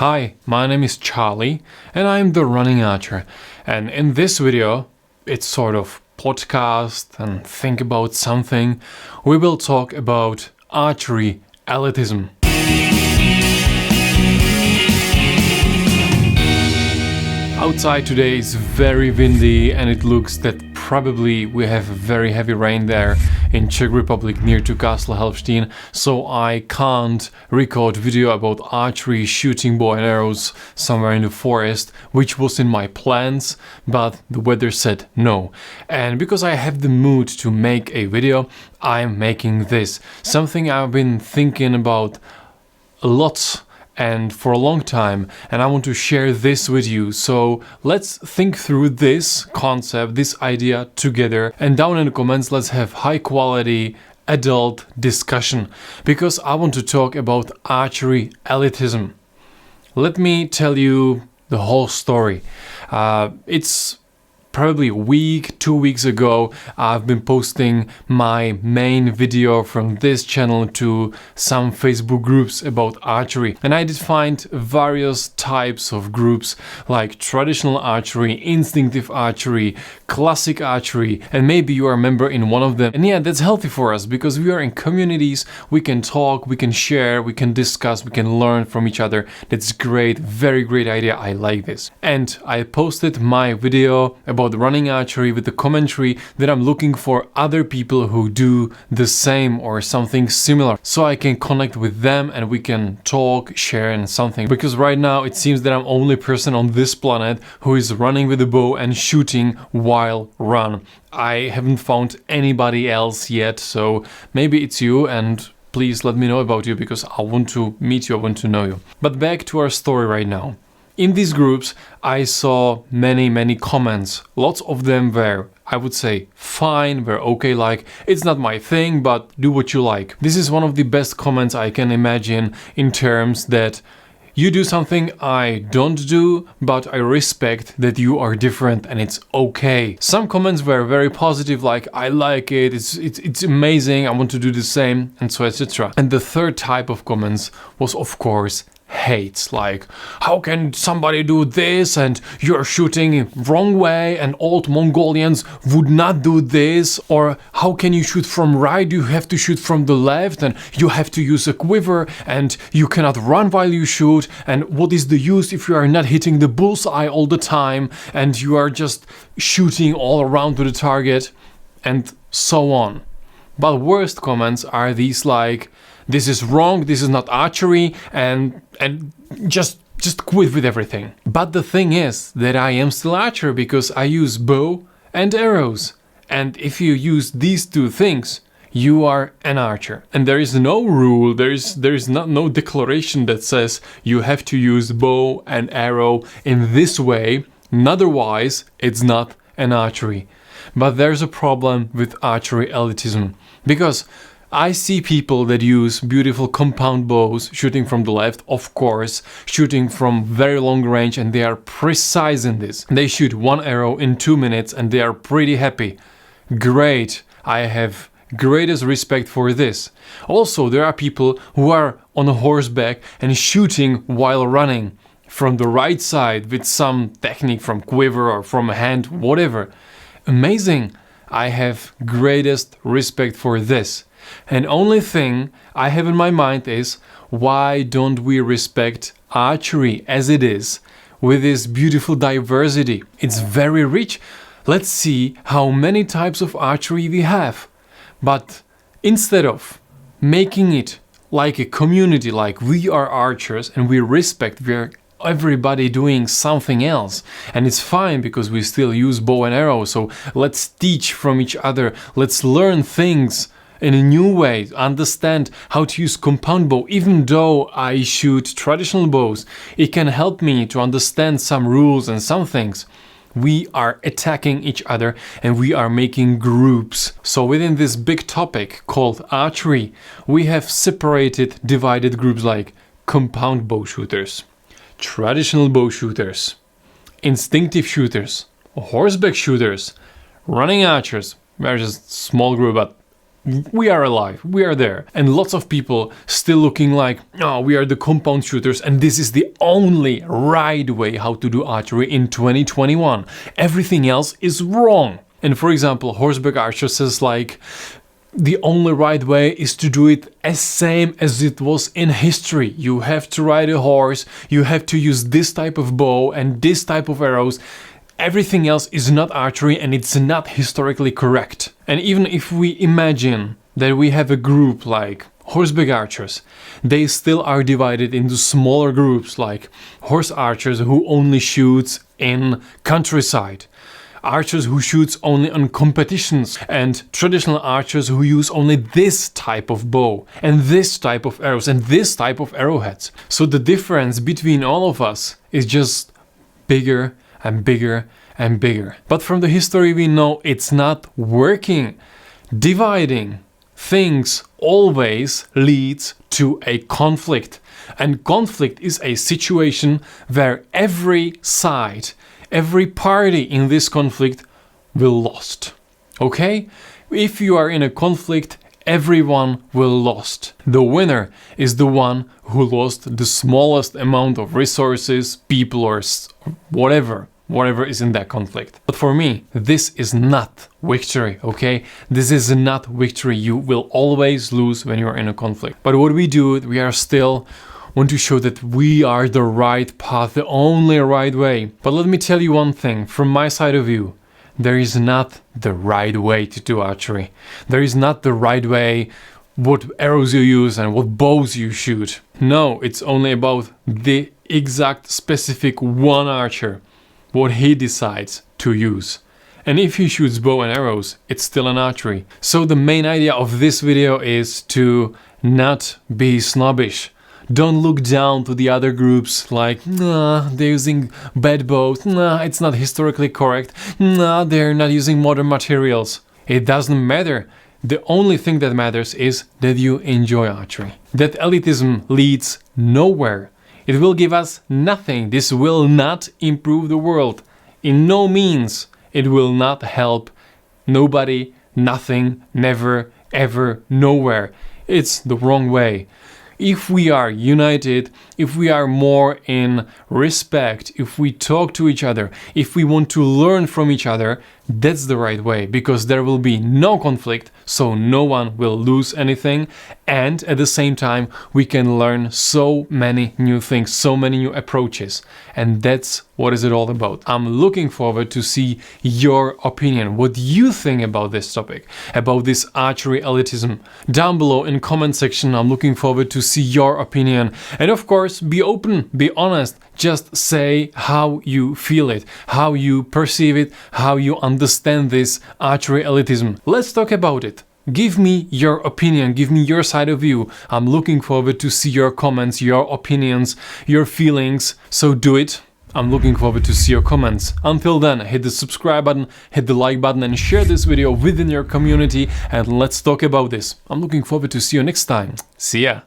Hi, my name is Charlie and I'm the running archer, and in this video, it's sort of podcast and think about something, we will talk about archery elitism. Outside today is very windy and it looks that probably we have very heavy rain there in Czech Republic near to Castle Helvstein, so I can't record video about archery, shooting bow and arrows somewhere in the forest, which was in my plans, but the weather said no. And because I have the mood to make a video, I'm making this. Something I've been thinking about a lot and for a long time, and I want to share this with you. So let's think through this concept, this idea together, and down in the comments let's have high quality adult discussion, because I want to talk about archery elitism. Let me tell you the whole story. It's probably a week, 2 weeks ago, I've been posting my main video from this channel to some Facebook groups about archery. And I did find various types of groups like traditional archery, instinctive archery, classic archery, and maybe you are a member in one of them. And yeah, that's healthy for us because we are in communities, we can talk, we can share, we can discuss, we can learn from each other. That's great, very great idea, I like this. And I posted my video about running archery with the commentary that I'm looking for other people who do the same or something similar, so I can connect with them and we can talk, share and something, because right now it seems that I'm the only person on this planet who is running with a bow and shooting while run. I haven't found anybody else yet, so maybe it's you, and please let me know about you because I want to meet you, I want to know you. But back to our story right now. In these groups, I saw many comments. Lots of them were, I would say, fine, were okay, like, it's not my thing, but do what you like. This is one of the best comments I can imagine in terms that you do something I don't do, but I respect that you are different and it's okay. Some comments were very positive, like, I like it, it's amazing, I want to do the same, and so etc. And the third type of comments was, of course, hates, like, how can somebody do this and you're shooting wrong way and old Mongolians would not do this, or how can you shoot from right, you have to shoot from the left and you have to use a quiver and you cannot run while you shoot, and what is the use if you are not hitting the bullseye all the time and you are just shooting all around to the target, and so on. But worst comments are these like, this is wrong, this is not archery, and just quit with everything. But the thing is that I am still archer because I use bow and arrows. And if you use these two things, you are an archer. And there is no rule, there is no declaration that says you have to use bow and arrow in this way, otherwise it's not an archery. But there's a problem with archery elitism, because I see people that use beautiful compound bows, shooting from the left, of course, shooting from very long range, and they are precise in this. They shoot one arrow in 2 minutes and they are pretty happy. Great, I have greatest respect for this. Also, there are people who are on a horseback and shooting while running from the right side with some technique from quiver or from a hand, whatever. Amazing, I have greatest respect for this. And only thing I have in my mind is, why don't we respect archery as it is, with this beautiful diversity? It's very rich. Let's see how many types of archery we have. But instead of making it like a community, like we are archers and we respect, we're everybody doing something else, and it's fine because we still use bow and arrow, so let's teach from each other, let's learn things in a new way, understand how to use compound bow. Even though I shoot traditional bows, it can help me to understand some rules and some things. We are attacking each other and we are making groups. So within this big topic called archery, we have separated, divided groups like compound bow shooters, traditional bow shooters, instinctive shooters, horseback shooters, running archers. We're just a small group, but we are alive, we are there. And lots of people still looking like, oh, we are the compound shooters and this is the only right way how to do archery in 2021. Everything else is wrong. And for example, horseback archer says like, the only right way is to do it as same as it was in history. You have to ride a horse, you have to use this type of bow and this type of arrows. Everything else is not archery and it's not historically correct. And even if we imagine that we have a group like horseback archers, they still are divided into smaller groups like horse archers who only shoots in countryside, archers who shoots only on competitions, and traditional archers who use only this type of bow and this type of arrows and this type of arrowheads. So the difference between all of us is just bigger and bigger and bigger. But from the history we know it's not working. Dividing things always leads to a conflict. And conflict is a situation where every side, every party in this conflict will lost. Okay? If you are in a conflict, everyone will lost. The winner is the one who lost the smallest amount of resources, people or whatever is in that conflict. But for me, this is not victory, okay? This is not victory. You will always lose when you are in a conflict. But what we do, we are still want to show that we are the right path, the only right way. But let me tell you one thing, from my side of view, there is not the right way to do archery. There is not the right way what arrows you use and what bows you shoot. No, it's only about the exact specific one archer, what he decides to use. And if he shoots bow and arrows, it's still an archery. So the main idea of this video is to not be snobbish. Don't look down to the other groups like, nah, they're using bad bows, nah, it's not historically correct, nah, they're not using modern materials. It doesn't matter. The only thing that matters is that you enjoy archery. That elitism leads nowhere. It will give us nothing. This will not improve the world. In no means. It will not help nobody, nothing, never, ever, nowhere. It's the wrong way. If we are united, if we are more in respect, if we talk to each other, if we want to learn from each other, that's the right way, because there will be no conflict, so no one will lose anything, and at the same time we can learn so many new things, so many new approaches, and that's what is it all about. I'm looking forward to see your opinion, what you think about this topic, about this archery elitism. Down below in comment section, I'm looking forward to see your opinion, and of course be open, be honest, just say how you feel it, how you perceive it, how you understand this archery elitism. Let's talk about it. Give me your opinion, give me your side of view. I'm looking forward to see your comments, your opinions, your feelings, so do it. I'm looking forward to see your comments. Until then, hit the subscribe button, hit the like button and share this video within your community, and let's talk about this. I'm looking forward to see you next time. See ya!